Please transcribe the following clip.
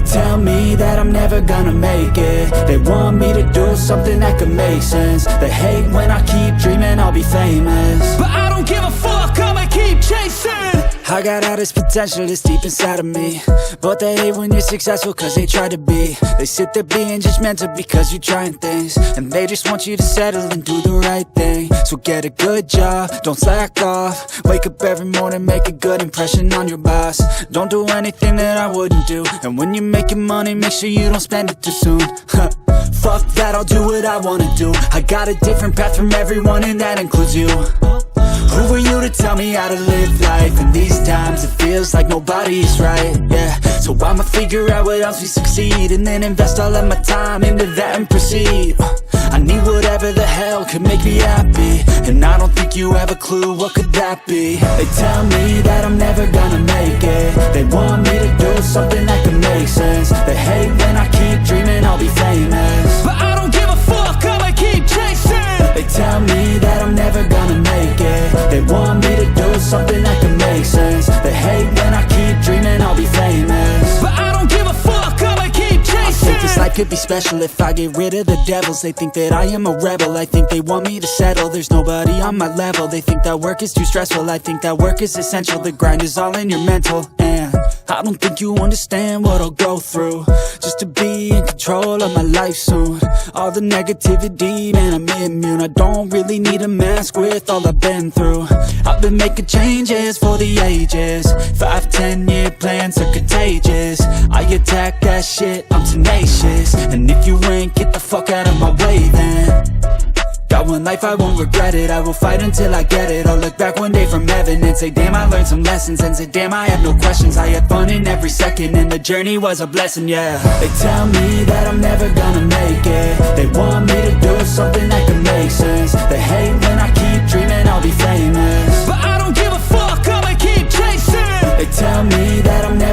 tell me that I'm never gonna make it. They want me to do something that could make sense. They hate when I keep dreaming I'll be famous, but I don't give a fuck, I'ma keep chasing. I got all this potential that's deep inside of me, but they hate when you're successful cause they try to be. They sit there being judgmental because you're trying things, and they just want you to settle and do the right thing. So get a good job, don't slack off. Wake up every morning, make a good impression on your boss. Don't do anything that I wouldn't do, and when you're making money, make sure you don't spend it too soon. Fuck that, I'll do what I wanna do. I got a different path from everyone, and that includes you. Who are you to tell me how to live life? In these times it feels like nobody's right, yeah. So I'ma figure out what else we succeed, and then invest all of my time into that and proceed. I need whatever the hell could make me happy, and I don't think you have a clue what could that be. They tell me that I'm never gonna make it. They want me to do something that could make sense. They hate when I keep dreaming I'll be famous, but I don't give a fuck, I'ma keep chasing. They tell me that I'm never gonna make it. They want me to do something that can make sense. They hate when I keep dreaming I'll be famous, but I don't give a fuck, I'ma keep chasing. I think this life could be special if I get rid of the devils. They think that I am a rebel, I think they want me to settle. There's nobody on my level. They think that work is too stressful, I think that work is essential. The grind is all in your mental, and I don't think you understand what I'll go through just to be in control of my life soon. All the negativity, man, I'm immune. I don't really need a mask with all I've been through. I've been making changes for the ages. 5-10 year plans are contagious. I attack that shit, I'm tenacious. And if you ain't, get the fuck out of my way then. Got one life, I won't regret it. I will fight until I get it. I'll look back one day from heaven and say, damn, I learned some lessons. And say, damn, I had no questions. I had fun in every second, and the journey was a blessing, yeah. They tell me that I'm never gonna make it. They want me to do something that can make sense. They hate when I keep dreaming I'll be famous, but I don't give a fuck, I'ma keep chasing. They tell me that I'm never